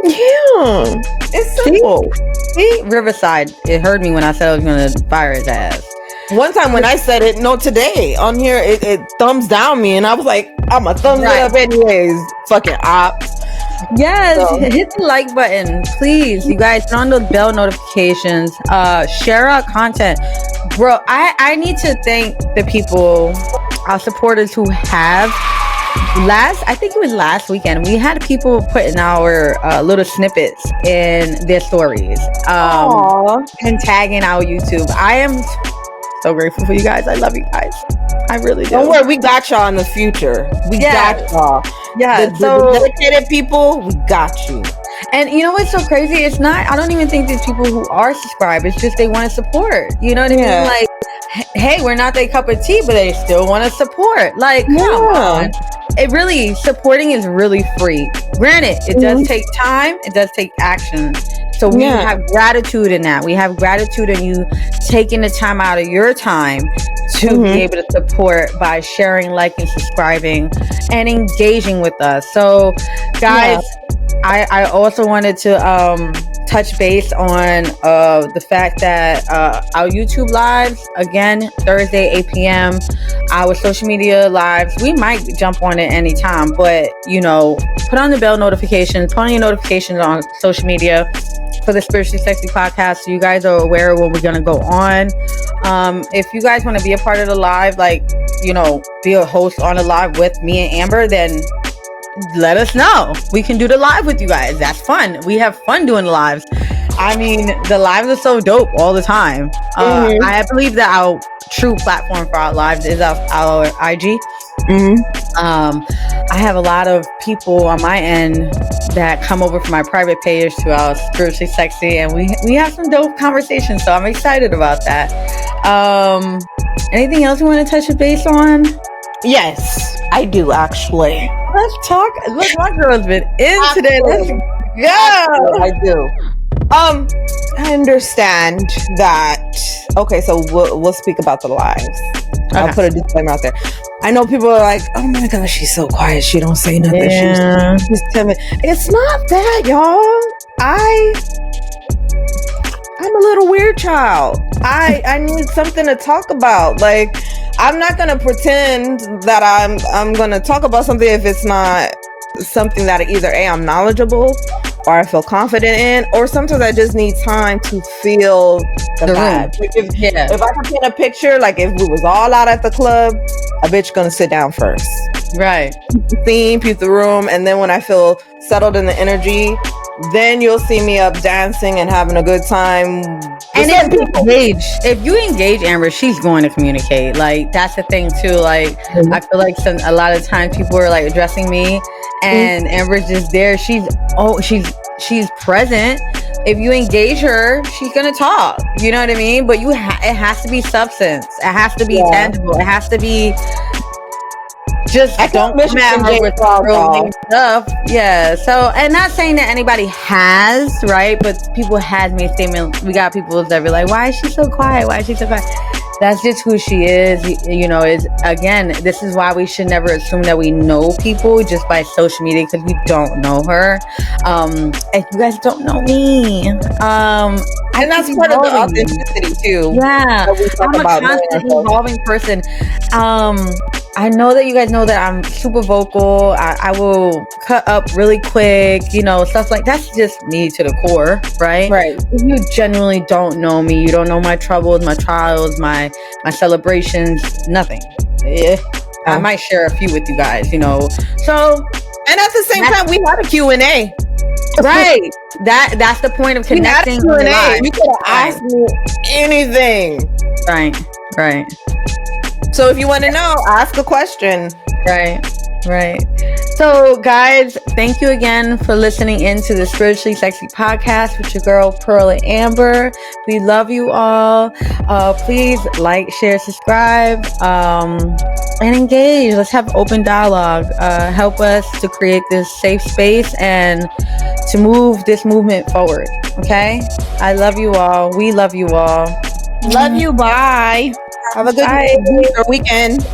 Yeah. It's simple. See? Riverside, it heard me when I said I was going to fire his ass. One time when I said it, today on here, it thumbs down me, and I was like, I'm a thumbs it up anyways. Fucking ops. Yes, hit the like button, please. You guys, turn on those bell notifications. Share our content. Bro, I need to thank the people, our supporters who have I think it was last weekend, we had people putting our little snippets in their stories, and tagging our YouTube. I am so grateful for you guys. I love you guys. I really do. Don't worry, we got y'all in the future. We got y'all. Yeah. The dedicated people, we got you. And you know what's so crazy? It's not, I don't even think these people who are subscribed, it's just they want to support. You know what I mean? Like, hey, we're not their cup of tea, but they still want to support. Like, come on. It really, supporting is really free. Granted, it does take time. It does take action. So we have gratitude in that. We have gratitude in you taking the time out of your time to be able to support by sharing, liking, subscribing, and engaging with us. So, guys, I also wanted to touch base on the fact that our YouTube lives, again, Thursday, 8 p.m., our social media lives, we might jump on it anytime, but, you know, put on the bell notifications, put on your notifications on social media for the Spiritually Sexy podcast, so you guys are aware of when we're going to go on. If you guys want to be a part of the live, like, you know, be a host on a live with me and Amber, then let us know. We can do the live with you guys. That's fun. We have fun doing the lives. I mean, the lives are so dope all the time. I believe that our true platform for our lives is our IG. I have a lot of people on my end that come over from my private page to our Spiritually Sexy, and we have some dope conversations, so I'm excited about that. Anything else you want to touch base on? Yes, I do, actually. Let's talk. Look, my girl's been in today. Let's go. I do. I understand that. Okay, so we'll speak about the lives. Okay. I'll put a disclaimer out there. I know people are like, "Oh my gosh, she's so quiet. She don't say nothing. She's timid." It's not that, y'all. I'm a little weird child. I need something to talk about. Like, I'm not gonna pretend that I'm gonna talk about something if it's not something that either I'm knowledgeable or I feel confident in, or sometimes I just need time to feel the vibe. Like if I could paint a picture, like if we was all out at the club, a bitch gonna sit down first. Right. Peep the theme, peep the room, and then when I feel settled in the energy, then you'll see me up dancing and having a good time. And if you engage Amber, she's going to communicate. Like, that's the thing too. Like, I feel like a lot of times people are like addressing me, and Amber's just there. She's present. If you engage her, she's gonna talk. You know what I mean? But it has to be substance. It has to be tangible. It has to be. Just don't come at her with real stuff. Yeah. So, and not saying that anybody has, right? But people has made statements. We got people that be like, "Why is she so quiet? Why is she so quiet?" That's just who she is. You know, this is why we should never assume that we know people just by social media, because we don't know her. If you guys don't know me, and that's part of the authenticity too. Yeah. I'm a constantly evolving person. I know that you guys know that I'm super vocal. I will cut up really quick, you know, stuff like that's just me to the core, right? Right. If you genuinely don't know me, you don't know my troubles, my trials, my celebrations, nothing. I might share a few with you guys, you know. So, and at the same time, we had a Q&A. Right. That's the point of connecting. You could have asked me anything. Right. So if you want to know, ask a question. Right. So, guys, thank you again for listening into the Spiritually Sexy podcast with your girl, Pearl and Amber. We love you all. Please like, share, subscribe, and engage. Let's have open dialogue. Help us to create this safe space and to move this movement forward. Okay? I love you all. We love you all. Love you. Bye. Have a good week or weekend.